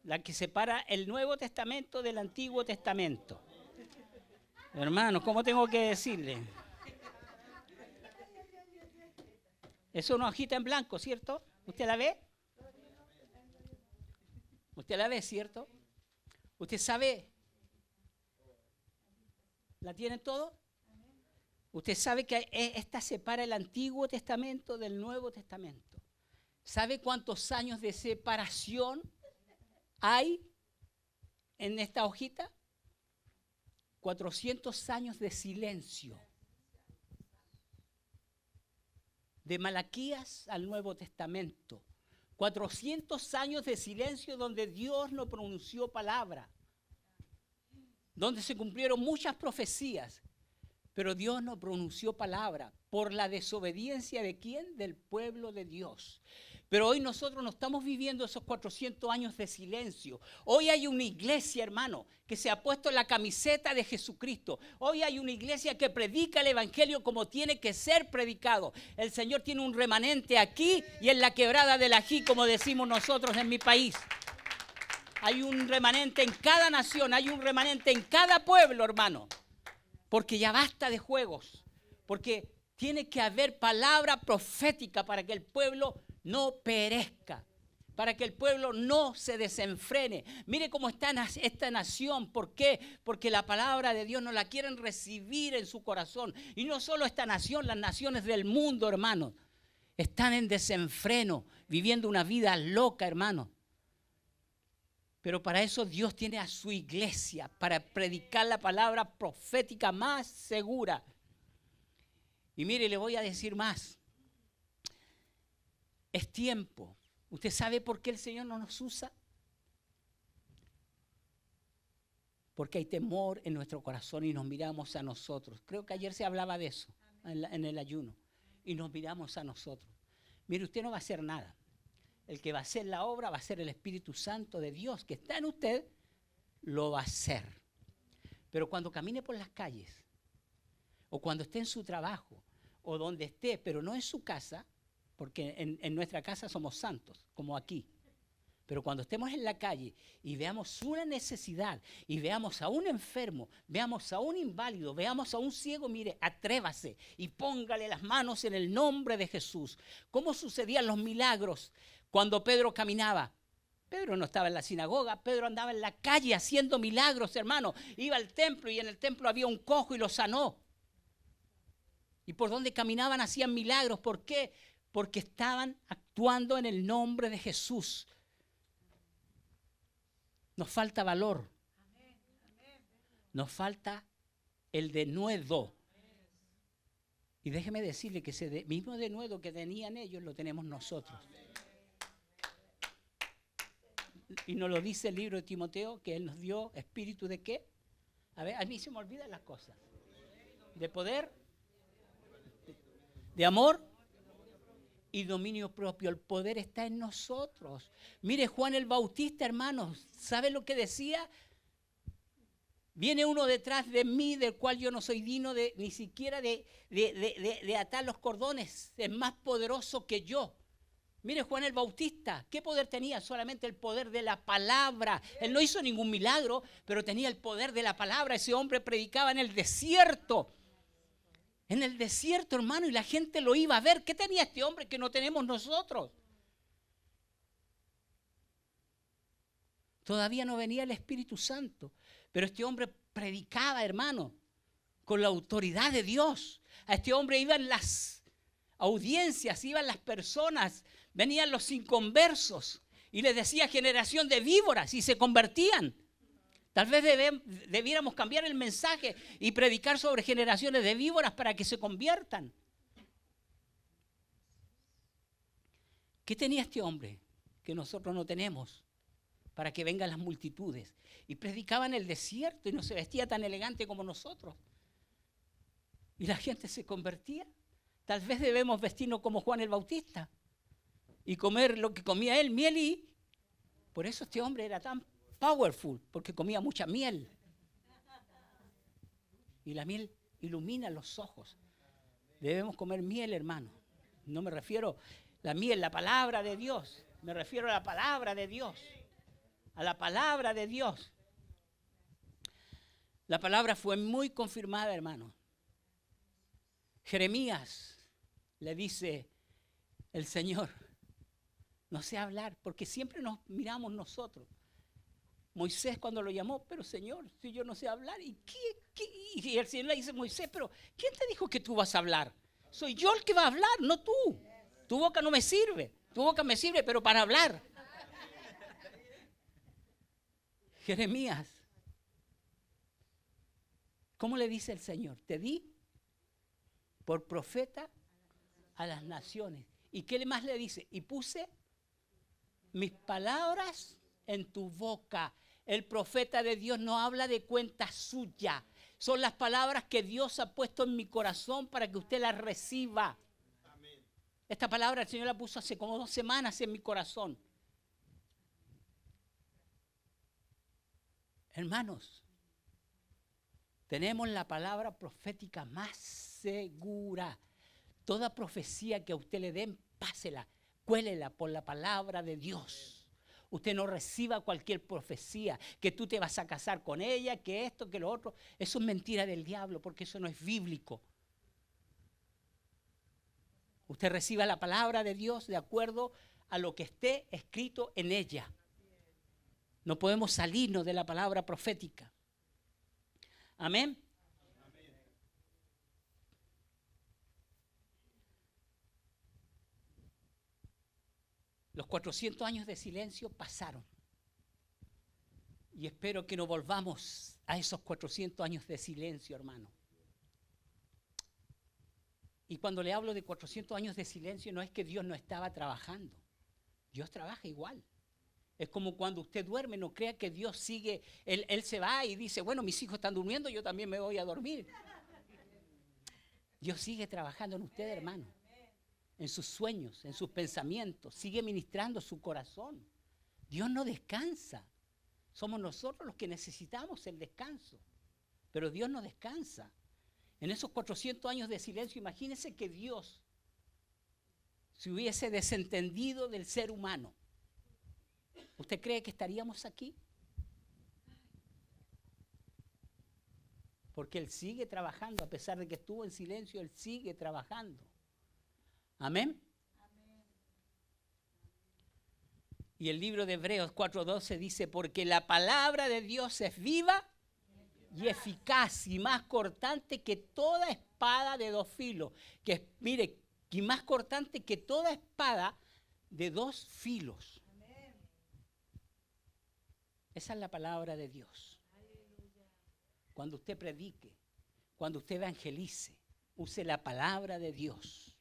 La que separa el Nuevo Testamento del Antiguo Testamento. Hermano, ¿cómo tengo que decirle? Es una hojita en blanco, ¿cierto? ¿Usted la ve? ¿Usted la ve, cierto? ¿Usted sabe? ¿La tienen todo? Usted sabe que esta separa el Antiguo Testamento del Nuevo Testamento. ¿Sabe cuántos años de separación hay en esta hojita? 400 años de silencio. De Malaquías al Nuevo Testamento. 400 años de silencio donde Dios no pronunció palabra. Donde se cumplieron muchas profecías. Pero Dios no pronunció palabra. ¿Por la desobediencia de quién? Del pueblo de Dios. Pero hoy nosotros no estamos viviendo esos 400 años de silencio. Hoy hay una iglesia, hermano, que se ha puesto la camiseta de Jesucristo. Hoy hay una iglesia que predica el evangelio como tiene que ser predicado. El Señor tiene un remanente aquí y en la quebrada del Ají, como decimos nosotros en mi país. Hay un remanente en cada nación, hay un remanente en cada pueblo, hermano. Porque ya basta de juegos. Porque tiene que haber palabra profética para que el pueblo no perezca, para que el pueblo no se desenfrene. Mire cómo está esta nación. ¿Por qué? Porque la palabra de Dios no la quieren recibir en su corazón. Y no solo esta nación, las naciones del mundo, hermano, están en desenfreno, viviendo una vida loca, hermano. Pero para eso Dios tiene a su iglesia, para predicar la palabra profética más segura. Y mire, le voy a decir más. Es tiempo. ¿Usted sabe por qué el Señor no nos usa? Porque hay temor en nuestro corazón y nos miramos a nosotros. Creo que ayer se hablaba de eso en el ayuno. Y nos miramos a nosotros. Mire, usted no va a hacer nada. El que va a hacer la obra va a ser el Espíritu Santo de Dios que está en usted, lo va a hacer. Pero cuando camine por las calles, o cuando esté en su trabajo, o donde esté, pero no en su casa, porque en nuestra casa somos santos, como aquí. Pero cuando estemos en la calle y veamos una necesidad, y veamos a un enfermo, veamos a un inválido, veamos a un ciego, mire, atrévase y póngale las manos en el nombre de Jesús. ¿Cómo sucedían los milagros cuando Pedro caminaba? Pedro no estaba en la sinagoga, Pedro andaba en la calle haciendo milagros, hermano. Iba al templo y en el templo había un cojo y lo sanó. Y por donde caminaban hacían milagros. ¿Por qué? Porque estaban actuando en el nombre de Jesús. Nos falta valor. Nos falta el denuedo. Y déjeme decirle que ese mismo denuedo que tenían ellos lo tenemos nosotros. Y nos lo dice el libro de Timoteo, que Él nos dio espíritu de ¿qué? A ver, a mí se me olvidan las cosas. De poder, de amor y dominio propio. El poder está en nosotros. Mire, Juan el Bautista, hermanos, ¿sabe lo que decía? Viene uno detrás de mí, del cual yo no soy digno ni siquiera de atar los cordones. Es más poderoso que yo. Mire, Juan el Bautista, ¿qué poder tenía? Solamente el poder de la palabra. Él no hizo ningún milagro, pero tenía el poder de la palabra. Ese hombre predicaba en el desierto. En el desierto, hermano, y la gente lo iba a ver. ¿Qué tenía este hombre que no tenemos nosotros? Todavía no venía el Espíritu Santo, pero este hombre predicaba, hermano, con la autoridad de Dios. A este hombre iban las audiencias, iban las personas, venían los inconversos y les decía generación de víboras y se convertían. Tal vez debiéramos cambiar el mensaje y predicar sobre generaciones de víboras para que se conviertan. ¿Qué tenía este hombre que nosotros no tenemos para que vengan las multitudes? Y predicaba en el desierto y no se vestía tan elegante como nosotros. Y la gente se convertía. Tal vez debemos vestirnos como Juan el Bautista y comer lo que comía él, miel y... Por eso este hombre era tan powerful, porque comía mucha miel. Y la miel ilumina los ojos. Debemos comer miel, hermano. No me refiero a la miel, la palabra de Dios. Me refiero a la palabra de Dios. A la palabra de Dios. La palabra fue muy confirmada, hermano. Jeremías le dice el Señor, no sé hablar, porque siempre nos miramos nosotros. Moisés cuando lo llamó, pero Señor, si yo no sé hablar, ¿y qué? Y el Señor le dice, Moisés, pero ¿quién te dijo que tú vas a hablar? Soy yo el que va a hablar, no tú. Tu boca no me sirve, tu boca me sirve, pero para hablar. Jeremías, ¿cómo le dice el Señor? Te di por profeta a las naciones. ¿Y qué más le dice? Y puse mis palabras en tu boca. El profeta de Dios no habla de cuenta suya. Son las palabras que Dios ha puesto en mi corazón para que usted las reciba. Amén. Esta palabra el Señor la puso hace como 2 semanas en mi corazón. Hermanos, tenemos la palabra profética más segura. Toda profecía que a usted le den, pásela, cuélela por la palabra de Dios. Usted no reciba cualquier profecía, que tú te vas a casar con ella, que esto, que lo otro. Eso es mentira del diablo, porque eso no es bíblico. Usted reciba la palabra de Dios de acuerdo a lo que esté escrito en ella. No podemos salirnos de la palabra profética. Amén. Los 400 años de silencio pasaron. Y espero que no volvamos a esos 400 años de silencio, hermano. Y cuando le hablo de 400 años de silencio, no es que Dios no estaba trabajando. Dios trabaja igual. Es como cuando usted duerme, no crea que Dios sigue, Él se va y dice, bueno, mis hijos están durmiendo, yo también me voy a dormir. Dios sigue trabajando en usted, hermano. En sus sueños, en sus pensamientos, sigue ministrando su corazón. Dios no descansa. Somos nosotros los que necesitamos el descanso. Pero Dios no descansa. En esos 400 años de silencio, imagínense que Dios se hubiese desentendido del ser humano. ¿Usted cree que estaríamos aquí? Porque Él sigue trabajando, a pesar de que estuvo en silencio, Él sigue trabajando. Amén. Y el libro de Hebreos 4:12 dice, porque la palabra de Dios es viva y eficaz y más cortante que toda espada de dos filos. Mire, y más cortante que toda espada de dos filos. Esa es la palabra de Dios. Cuando usted predique, cuando usted evangelice, use la palabra de Dios.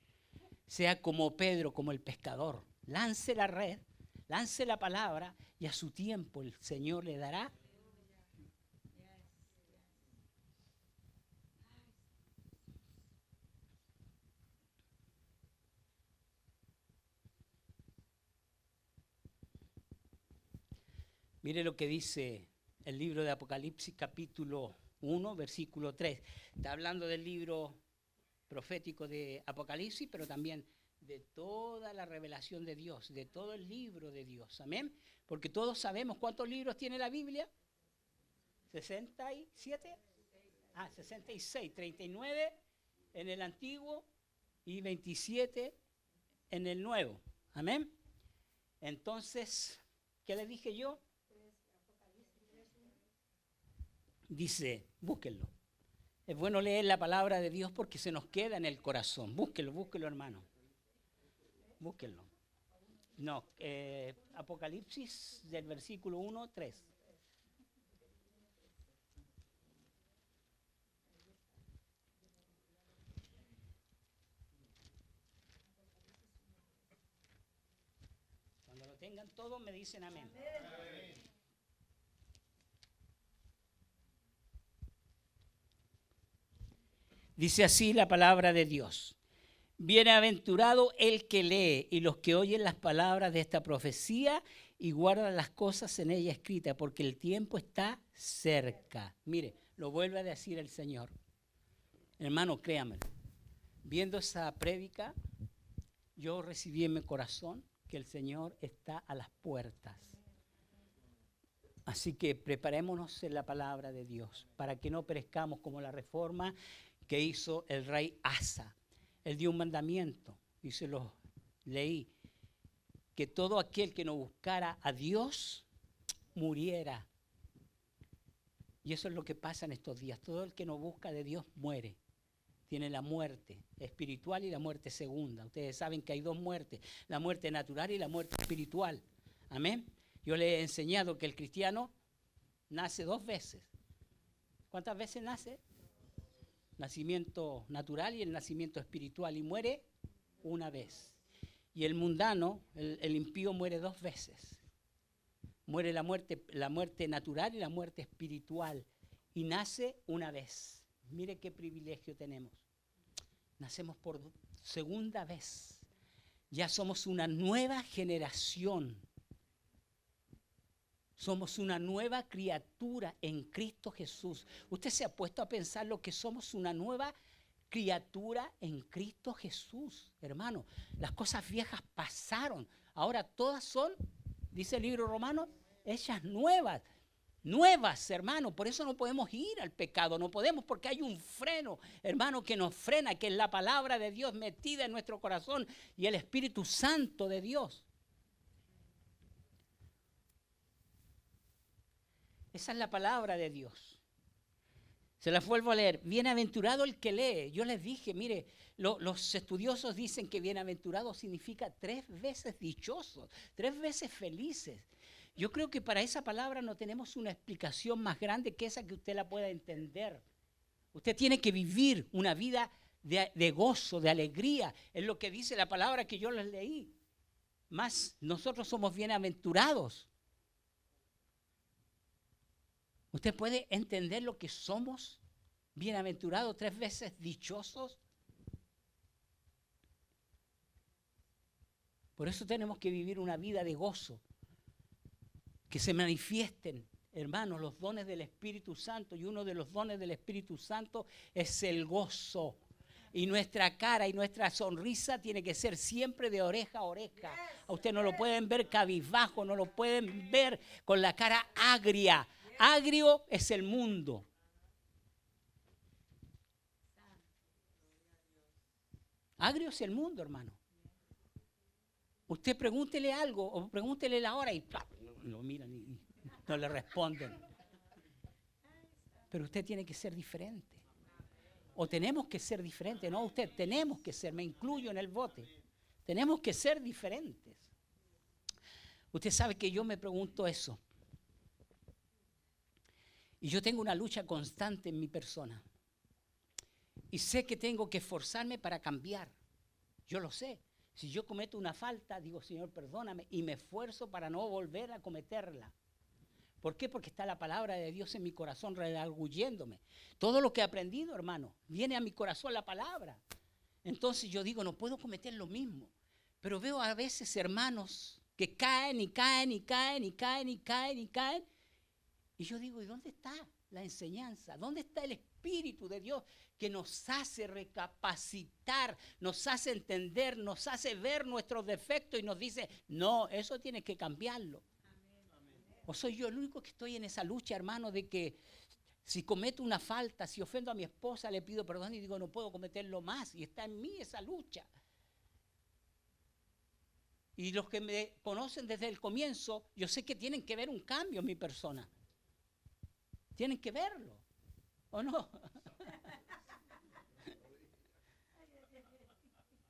Sea como Pedro, como el pescador. Lance la red, lance la palabra y a su tiempo el Señor le dará. Mire lo que dice el libro de Apocalipsis, capítulo 1, versículo 3. Está hablando del libro profético de Apocalipsis, pero también de toda la revelación de Dios, de todo el libro de Dios. Amén. Porque todos sabemos cuántos libros tiene la Biblia. 67. 66. 39 en el Antiguo y 27 en el Nuevo. Amén. Entonces, ¿qué le dije yo? Dice, búsquenlo. Es bueno leer la palabra de Dios porque se nos queda en el corazón. Búsquenlo, hermano. Búsquenlo. No, Apocalipsis del versículo 1, 3. Cuando lo tengan todos me dicen amén. Dice así la palabra de Dios. Bienaventurado el que lee y los que oyen las palabras de esta profecía y guardan las cosas en ella escritas, porque el tiempo está cerca. Mire, lo vuelve a decir el Señor. Hermano, créame, viendo esa prédica, yo recibí en mi corazón que el Señor está a las puertas. Así que preparémonos en la palabra de Dios para que no perezcamos como la reforma que hizo el rey Asa. Él dio un mandamiento y se lo leí, que todo aquel que no buscara a Dios muriera. Y eso es lo que pasa en estos días. Todo el que no busca de Dios muere. Tiene la muerte espiritual y la muerte segunda. Ustedes saben que hay dos muertes, la muerte natural y la muerte espiritual. Amén. Yo les he enseñado que el cristiano nace dos veces. ¿Cuántas veces nace? Nacimiento natural y el nacimiento espiritual, y muere una vez. Y el mundano, el impío, muere dos veces. Muere la muerte natural y la muerte espiritual, y nace una vez. Mire qué privilegio tenemos. Nacemos por segunda vez. Ya somos una nueva generación. Somos una nueva criatura en Cristo Jesús. Usted se ha puesto a pensar lo que somos, una nueva criatura en Cristo Jesús. Hermano, las cosas viejas pasaron. Ahora todas son, dice el libro romano, hechas nuevas. Nuevas, hermano. Por eso no podemos ir al pecado. No podemos, porque hay un freno, hermano, que nos frena, que es la palabra de Dios metida en nuestro corazón y el Espíritu Santo de Dios. Esa es la palabra de Dios. Se las vuelvo a leer. Bienaventurado el que lee. Yo les dije, mire, los estudiosos dicen que bienaventurado significa 3 veces dichosos, 3 veces felices. Yo creo que para esa palabra no tenemos una explicación más grande que esa que usted la pueda entender. Usted tiene que vivir una vida de gozo, de alegría. Es lo que dice la palabra que yo les leí. Más nosotros somos bienaventurados. ¿Usted puede entender lo que somos? Bienaventurados, 3 veces dichosos. Por eso tenemos que vivir una vida de gozo. Que se manifiesten, hermanos, los dones del Espíritu Santo. Y uno de los dones del Espíritu Santo es el gozo. Y nuestra cara y nuestra sonrisa tiene que ser siempre de oreja a oreja. A usted no lo pueden ver cabizbajo, no lo pueden ver con la cara agria. Agrio es el mundo. Agrio es el mundo, hermano. Usted pregúntele algo o pregúntele la hora y lo miran y no le responden. Pero usted tiene que ser diferente. O tenemos que ser diferentes. No, usted, tenemos que ser, me incluyo en el bote. Tenemos que ser diferentes. Usted sabe que yo me pregunto eso. Y yo tengo una lucha constante en mi persona. Y sé que tengo que esforzarme para cambiar. Yo lo sé. Si yo cometo una falta, digo, Señor, perdóname, y me esfuerzo para no volver a cometerla. ¿Por qué? Porque está la palabra de Dios en mi corazón redarguyéndome. Todo lo que he aprendido, hermano, viene a mi corazón la palabra. Entonces yo digo, no puedo cometer lo mismo. Pero veo a veces hermanos que caen y caen y caen y caen y caen y caen. Y yo digo, ¿y dónde está la enseñanza? ¿Dónde está el Espíritu de Dios que nos hace recapacitar, nos hace entender, nos hace ver nuestros defectos y nos dice, no, eso tienes que cambiarlo? ¿O soy yo el único que estoy en esa lucha, hermano, de que si cometo una falta, si ofendo a mi esposa, le pido perdón y digo, no puedo cometerlo más? Y está en mí esa lucha. Y los que me conocen desde el comienzo, yo sé que tienen que ver un cambio en mi persona. Tienen que verlo, ¿o no?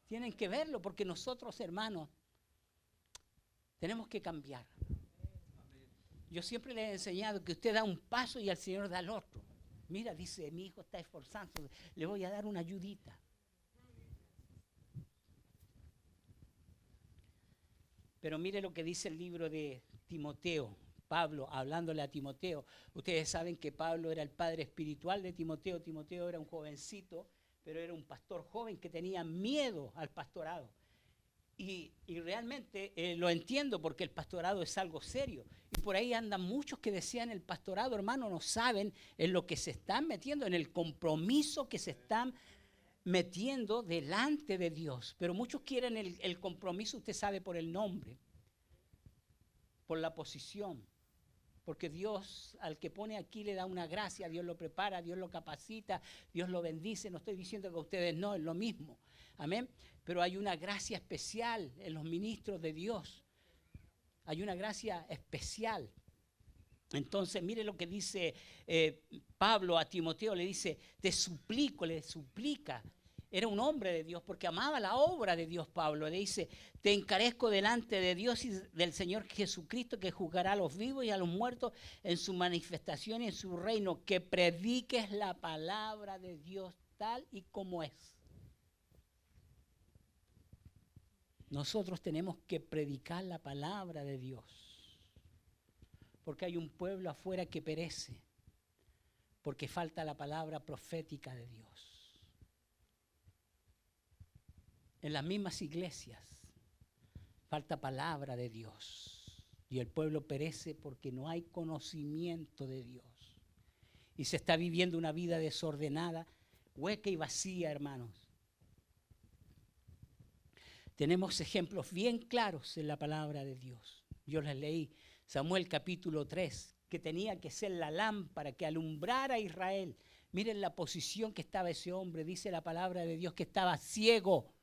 Tienen que verlo porque nosotros, hermanos, tenemos que cambiar. Yo siempre les he enseñado que usted da un paso y el Señor da el otro. Mira, dice, mi hijo está esforzando, le voy a dar una ayudita. Pero mire lo que dice el libro de Timoteo. Pablo, hablándole a Timoteo. Ustedes saben que Pablo era el padre espiritual de Timoteo. Timoteo era un jovencito, pero era un pastor joven que tenía miedo al pastorado. Y realmente lo entiendo porque el pastorado es algo serio. Y por ahí andan muchos que decían el pastorado, hermano, no saben en lo que se están metiendo, en el compromiso que se están metiendo delante de Dios. Pero muchos quieren el compromiso, usted sabe, por el nombre, por la posición. Porque Dios al que pone aquí le da una gracia, Dios lo prepara, Dios lo capacita, Dios lo bendice. No estoy diciendo que a ustedes no, es lo mismo. Amén. Pero hay una gracia especial en los ministros de Dios. Hay una gracia especial. Entonces, mire lo que dice Pablo a Timoteo, le dice, te suplico, le suplica. Era un hombre de Dios porque amaba la obra de Dios, Pablo. Le dice, te encarezco delante de Dios y del Señor Jesucristo que juzgará a los vivos y a los muertos en su manifestación y en su reino, que prediques la palabra de Dios tal y como es. Nosotros tenemos que predicar la palabra de Dios. Porque hay un pueblo afuera que perece. Porque falta la palabra profética de Dios. En las mismas iglesias falta palabra de Dios. Y el pueblo perece porque no hay conocimiento de Dios. Y se está viviendo una vida desordenada, hueca y vacía, hermanos. Tenemos ejemplos bien claros en la palabra de Dios. Yo les leí Samuel capítulo 3, que tenía que ser la lámpara que alumbrara a Israel. Miren la posición que estaba ese hombre, dice la palabra de Dios que estaba ciego.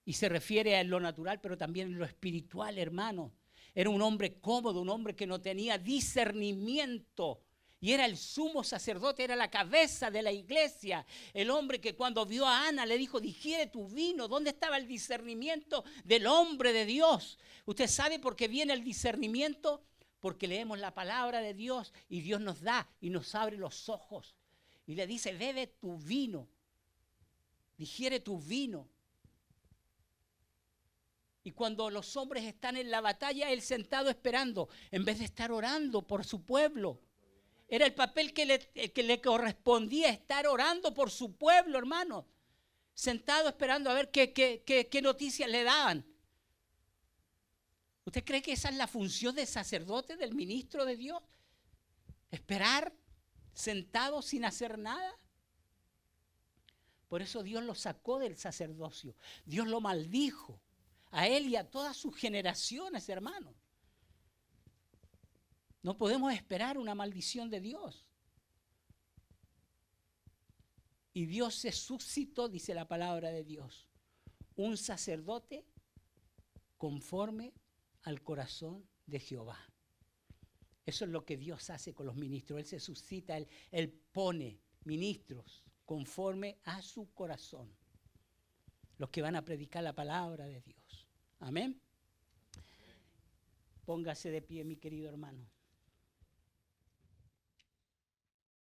Y se refiere a lo natural, pero también en lo espiritual, hermano. Era un hombre cómodo, un hombre que no tenía discernimiento. Y era el sumo sacerdote, era la cabeza de la iglesia. El hombre que cuando vio a Ana le dijo, digiere tu vino. ¿Dónde estaba el discernimiento del hombre de Dios? ¿Usted sabe por qué viene el discernimiento? Porque leemos la palabra de Dios y Dios nos da y nos abre los ojos. Y le dice, bebe tu vino, digiere tu vino. Y cuando los hombres están en la batalla, él sentado esperando, en vez de estar orando por su pueblo. Era el papel que le correspondía, estar orando por su pueblo, hermano. Sentado esperando a ver qué noticias le daban. ¿Usted cree que esa es la función del sacerdote, del ministro de Dios? ¿Esperar sentado sin hacer nada? Por eso Dios lo sacó del sacerdocio. Dios lo maldijo. A él y a todas sus generaciones, hermanos. No podemos esperar una maldición de Dios. Y Dios se suscitó, dice la palabra de Dios, un sacerdote conforme al corazón de Jehová. Eso es lo que Dios hace con los ministros. Él se suscita, Él pone ministros conforme a su corazón. Los que van a predicar la palabra de Dios. Amén. Póngase de pie, mi querido hermano.